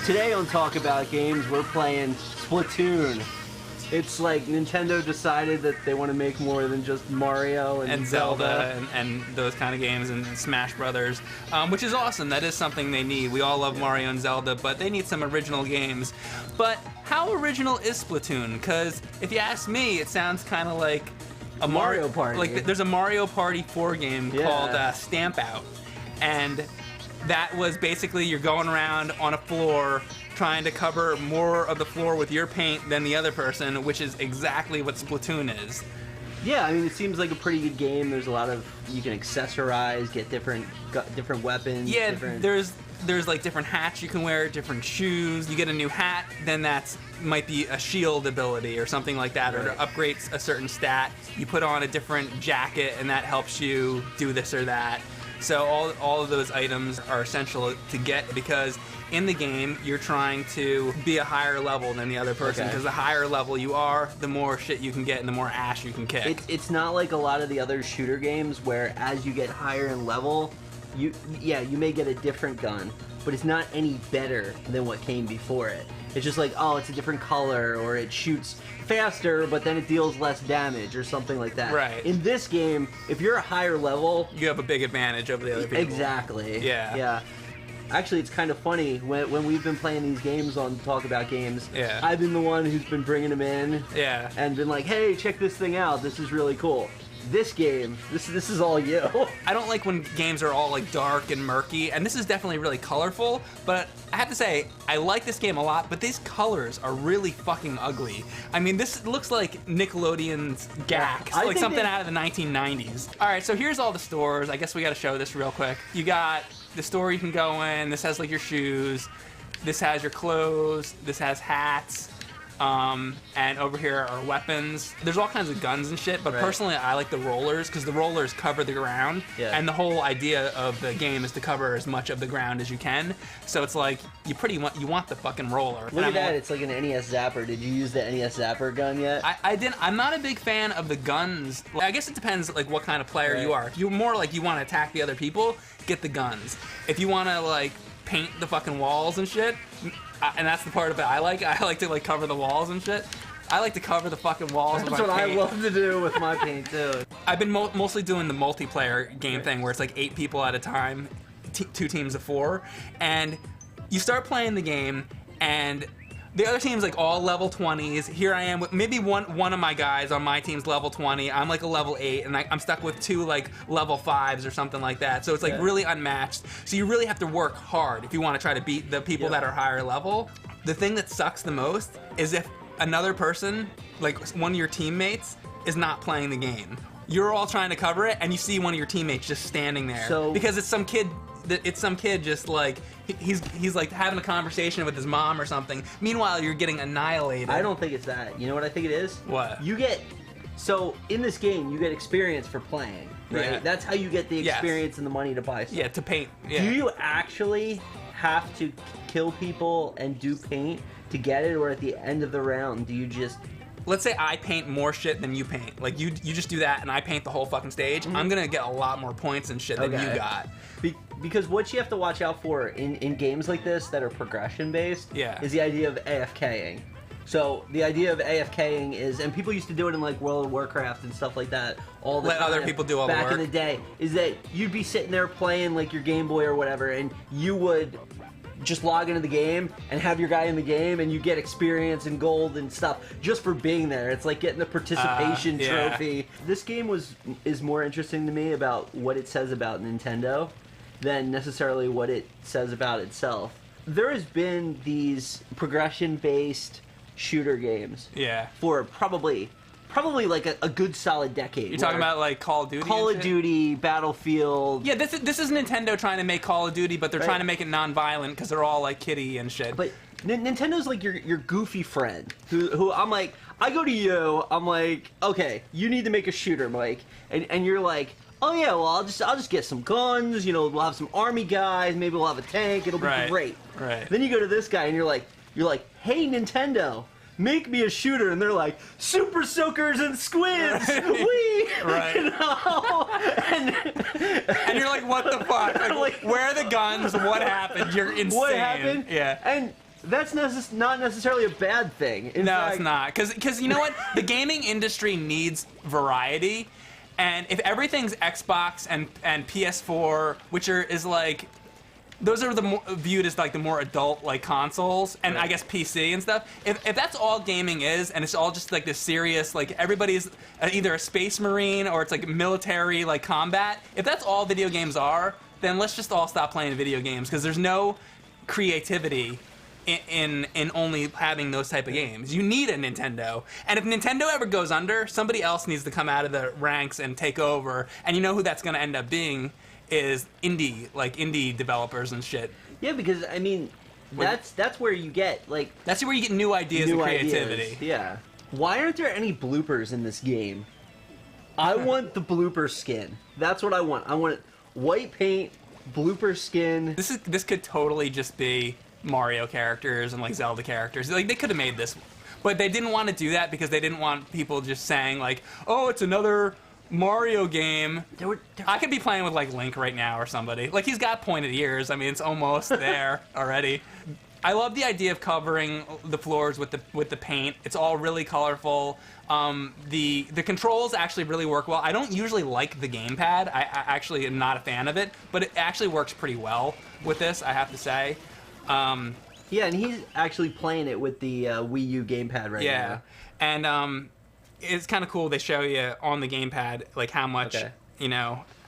Today on Talk About Games, we're playing Splatoon. It's like Nintendo decided that they want to make more than just Mario and Zelda and those kind of games and Smash Brothers, which is awesome. That is something they need. We all love Mario and Zelda, but they need some original games. But how original is Splatoon? Because if you ask me, it sounds kind of like a Mario Party. Like there's a Mario Party 4 game called Stamp Out, and that was basically you're going around on a floor trying to cover more of the floor with your paint than the other person, which is exactly what Splatoon is. Yeah, I mean, it seems like a pretty good game. There's a lot of, you can accessorize, get different weapons. Yeah, different... there's like different hats you can wear, different shoes. You get a new hat, then that's might be a shield ability or something like that, or it upgrades a certain stat. You put on a different jacket, and that helps you do this or that. So all of those items are essential to get, because in the game you're trying to be a higher level than the other person, because the higher level you are, the more shit you can get and the more ass you can kick. It's not like a lot of the other shooter games where as you get higher in level, you may get a different gun, but it's not any better than what came before it. It's just like, oh, it's a different color, or it shoots faster, but then it deals less damage, or something like that. Right. In this game, if you're a higher level, you have a big advantage over the other people. Exactly. Yeah. Yeah. Actually, it's kind of funny when we've been playing these games on Talk About Games. Yeah. I've been the one who's been bringing them in. Yeah. And been like, hey, check this thing out. This is really cool. This game, this is all you. I don't like when games are all like dark and murky, and this is definitely really colorful, but I have to say, I like this game a lot, but these colors are really fucking ugly. I mean, this looks like Nickelodeon's Gax, like something out of the 1990s. All right, so here's all the stores. I guess we gotta show this real quick. You got the store you can go in. This has like your shoes. This has your clothes. This has hats. And over here are weapons. There's all kinds of guns and shit, but personally I like the rollers, because the rollers cover the ground, and the whole idea of the game is to cover as much of the ground as you can. So it's like you want the fucking roller. Look at that, it's like an NES Zapper. Did you use the NES Zapper gun yet? I didn't. I'm not a big fan of the guns. I guess it depends like what kind of player you are. If you're more like you want to attack the other people, get the guns. If you want to like paint the fucking walls and shit, and that's the part of it I like to like cover the walls and shit. I like to cover the fucking walls with my paint. That's what I love to do with my paint too. I've been mostly doing the multiplayer game thing where it's like 8 people at a time, 2 teams of 4, and you start playing the game and the other team's like all level 20s. Here I am with maybe one of my guys on my team's level 20. I'm like a level 8, and I'm stuck with 2 like level 5s or something like that. So it's like really unmatched. So you really have to work hard if you want to try to beat the people that are higher level. The thing that sucks the most is if another person, like one of your teammates, is not playing the game. You're all trying to cover it, and you see one of your teammates just standing there because it's some kid. It's some kid just like he's like having a conversation with his mom or something. Meanwhile, you're getting annihilated. I don't think it's that. You know what I think it is? What? So in this game, you get experience for playing, right? Yeah. That's how you get the experience and the money to buy stuff. Yeah, to paint. Yeah. Do you actually have to kill people and do paint to get it, or at the end of the round, do you just... Let's say I paint more shit than you paint. Like you just do that and I paint the whole fucking stage. I'm gonna get a lot more points and shit than you got. Because what you have to watch out for in games like this that are progression based is the idea of AFKing. So the idea of AFKing is, and people used to do it in like World of Warcraft and stuff like that all the time. Let other people do all the work. Back in the day, is that you'd be sitting there playing like your Game Boy or whatever, and you would just log into the game and have your guy in the game, and you get experience and gold and stuff just for being there. It's like getting the participation trophy. This game is more interesting to me about what it says about Nintendo than necessarily what it says about itself. There has been these progression-based shooter games for probably like a good solid decade. You're talking about like Call of Duty? Call of Duty, Battlefield. Yeah, this is Nintendo trying to make Call of Duty, but they're trying to make it non-violent because they're all like kiddie and shit. But Nintendo's like your goofy friend who I'm like, I go to you, I'm like, okay, you need to make a shooter, Mike, and you're like, oh yeah, well I'll just get some guns, you know, we'll have some army guys, maybe we'll have a tank, it'll be great. Right. Then you go to this guy and you're like, hey Nintendo, make me a shooter, and they're like, super soakers and squids, wee! Right. You know? And you're like, what the fuck? Like, where are the guns? What happened? You're insane. What happened? Yeah. And That's not necessarily a bad thing. In No, fact, it's not. Because you know what? The gaming industry needs variety. And if everything's Xbox and PS4, which is like... Those are viewed as like the more adult like consoles, and I guess PC and stuff. If that's all gaming is, and it's all just like this serious, like everybody's either a space marine or it's like military like combat. If that's all video games are, then let's just all stop playing video games, because there's no creativity in only having those type of games. You need a Nintendo, and if Nintendo ever goes under, somebody else needs to come out of the ranks and take over. And you know who that's going to end up being? Is indie developers and shit. Yeah, because I mean, that's where you get like that's where you get new ideas and creativity. Ideas. Yeah. Why aren't there any bloopers in this game? I want the blooper skin. That's what I want. I want white paint, blooper skin. This could totally just be Mario characters and like Zelda characters. Like they could have made this, but they didn't want to do that because they didn't want people just saying like, "Oh, it's another Mario game." I could be playing with like Link right now or somebody. Like he's got pointed ears. I mean, it's almost there already. I love the idea of covering the floors with the paint. It's all really colorful. The controls actually really work well. I don't usually like the gamepad. I actually am not a fan of it, but it actually works pretty well with this, I have to say. Yeah, and he's actually playing it with the Wii U gamepad right now. Yeah, and it's kind of cool. They show you on the gamepad like how much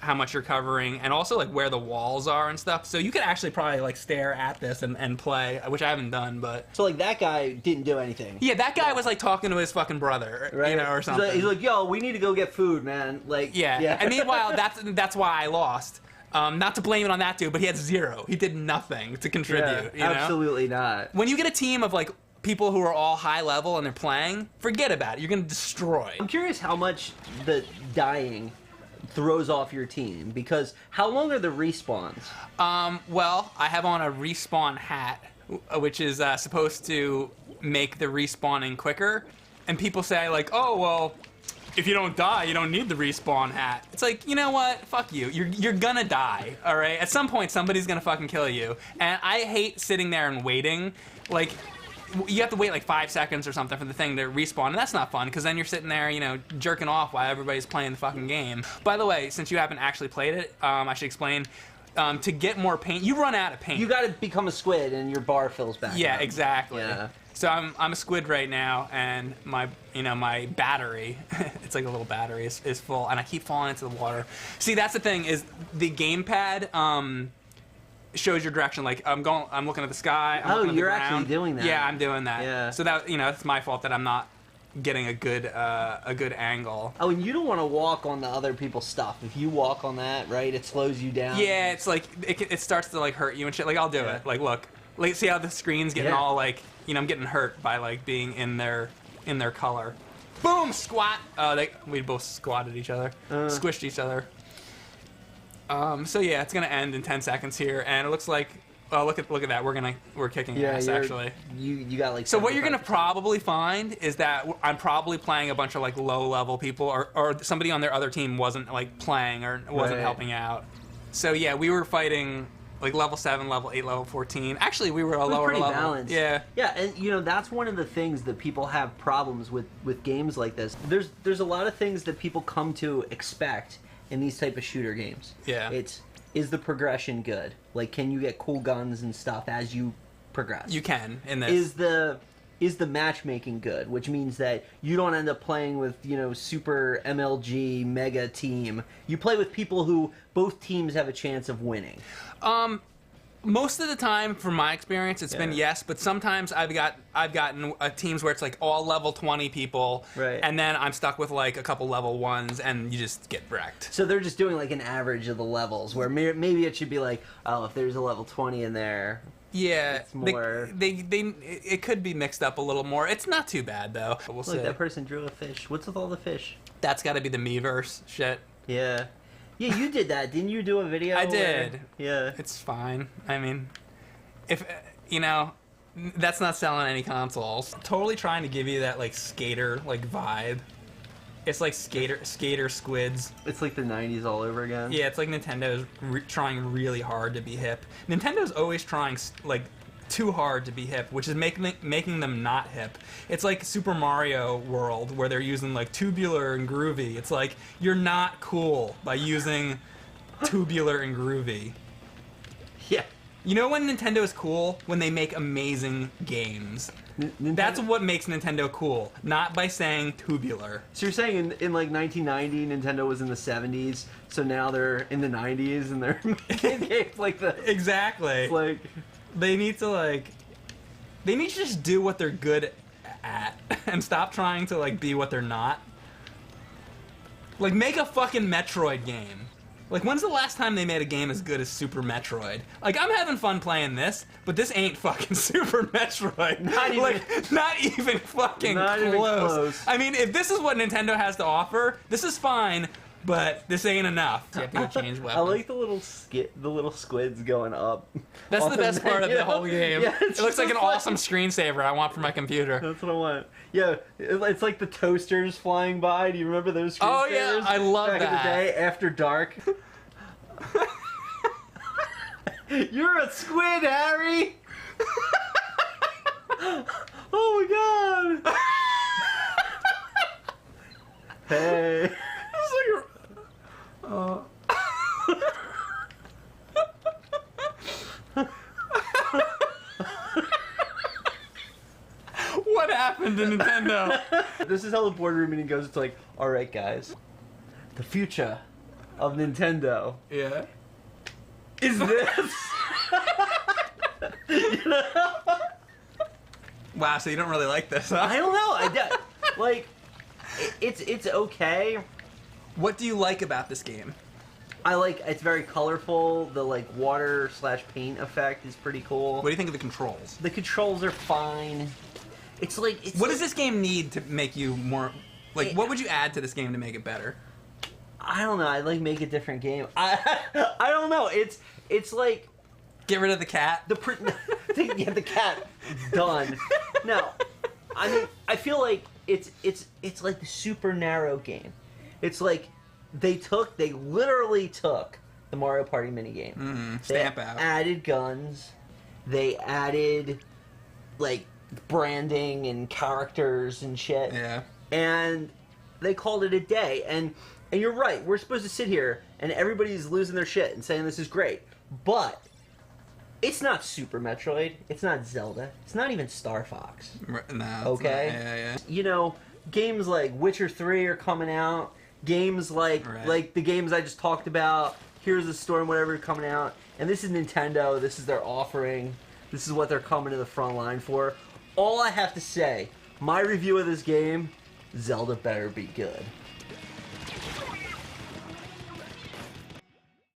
how much you're covering, and also like where the walls are and stuff. So you could actually probably like stare at this and play, which I haven't done. But so like that guy didn't do anything. Yeah, that guy was like talking to his fucking brother, right? Or something. He's like, "Yo, we need to go get food, man." Like, yeah. And meanwhile, that's why I lost. Not to blame it on that dude, but he had 0. He did nothing to contribute. Yeah, absolutely not. When you get a team of like people who are all high level and they're playing, forget about it. You're gonna destroy. I'm curious how much the dying throws off your team, because how long are the respawns? Well, I have on a respawn hat, which is supposed to make the respawning quicker. And people say like, "Oh, well, if you don't die, you don't need the respawn hat." It's like, you know what? Fuck you. You're gonna die, all right? At some point, somebody's gonna fucking kill you. And I hate sitting there and waiting. Like, you have to wait like 5 seconds or something for the thing to respawn, and that's not fun, because then you're sitting there, jerking off while everybody's playing the fucking game. By the way, since you haven't actually played it, I should explain. To get more paint, you run out of paint. You gotta become a squid, and your bar fills back Yeah, up. exactly. Yeah. So I'm a squid right now, and my battery, it's like a little battery, is full, and I keep falling into the water. See, that's the thing, is the gamepad shows your direction. Like I'm looking at the sky. I'm looking at the you're ground. actually doing that. Yeah, I'm doing that. Yeah. So that it's my fault that I'm not getting a good angle. Oh, and you don't want to walk on the other people's stuff. If you walk on that, right, it slows you down. Yeah, it's like it starts to like hurt you and shit. Like I'll do it. Like look, see how the screen's getting all like I'm getting hurt by like being in their color. Boom, squat. We both squatted each other, squished each other. So yeah, it's gonna end in 10 seconds here, and it looks like, look at that. We're kicking ass actually. You got like. So what you're gonna probably find is that I'm probably playing a bunch of like low level people, or somebody on their other team wasn't like playing or wasn't helping out. So yeah, we were fighting like level 7, level 8, level 14. Actually, we were a lower pretty level. Balanced. Yeah. Yeah, and that's one of the things that people have problems with games like this. There's a lot of things that people come to expect in these type of shooter games. Yeah. Is the progression good? Like, can you get cool guns and stuff as you progress? You can in this. Is the matchmaking good? Which means that you don't end up playing with, super MLG mega team. You play with people who both teams have a chance of winning. Most of the time, from my experience, it's been yes, but sometimes I've gotten teams where it's like all level 20 people, right, and then I'm stuck with like a couple level 1s, and you just get wrecked. So they're just doing like an average of the levels, where maybe it should be like, oh, if there's a level 20 in there. Yeah, it's more... it could be mixed up a little more. It's not too bad though. We'll see. That person drew a fish. What's with all the fish? That's got to be the Miiverse shit. Yeah. Yeah, you did that. Didn't you do a video? I did. Yeah. It's fine. I mean, if, that's not selling any consoles. Totally trying to give you that, like, skater, like, vibe. It's like skater squids. It's like the 90s all over again. Yeah, it's like Nintendo's trying really hard to be hip. Nintendo's always trying, like, too hard to be hip, which is making them not hip. It's like Super Mario World, where they're using like tubular and groovy. It's like, you're not cool by using tubular and groovy. Yeah. You know when Nintendo is cool? When they make amazing games. That's what makes Nintendo cool, not by saying tubular. So you're saying in like 1990, Nintendo was in the 70s, so now they're in the 90s and they're making games like the... Exactly. It's like... They need to just do what they're good at and stop trying to like be what they're not. Like, make a fucking Metroid game. Like, when's the last time they made a game as good as Super Metroid? Like, I'm having fun playing this, but this ain't fucking Super Metroid. Not even fucking close. I mean, if this is what Nintendo has to offer, this is fine, but this ain't enough. You have to go change weapons. I like the little squids going up. That's the best part of the whole game. Yeah, it looks like an awesome screensaver I want for my computer. That's what I want. Yeah, it's like the toasters flying by. Do you remember those screensavers? Oh yeah, I love back that. in the day, after dark. You're a squid, Harry! Oh my god! Hey. What happened to Nintendo? This is how the boardroom meeting goes. It's like, all right, guys, the future of Nintendo Yeah. is this. You know? Wow, so you don't really like this, huh? I don't know. Like, it's okay. What do you like about this game? I like it's very colorful. The like water/paint effect is pretty cool. What do you think of the controls? The controls are fine. It's like What does this game need to make you more like? What would you add to this game to make it better? I don't know. I'd like make a different game. I don't know. It's like Get rid of the cat. Get the cat done. No, I mean I feel like it's like the super narrow game. It's like they literally took the Mario Party minigame. Stamp they out. Added guns. They added like branding and characters and shit. Yeah. And they called it a day. And you're right. We're supposed to sit here and everybody's losing their shit and saying this is great. But it's not Super Metroid. It's not Zelda. It's not even Star Fox. No. Okay? Yeah. You know, games like Witcher 3 are coming out. Games like the games I just talked about, Here's the Storm, whatever, are coming out. And this is Nintendo. This is their offering. This is what they're coming to the front line for. All I have to say, my review of this game, Zelda better be good.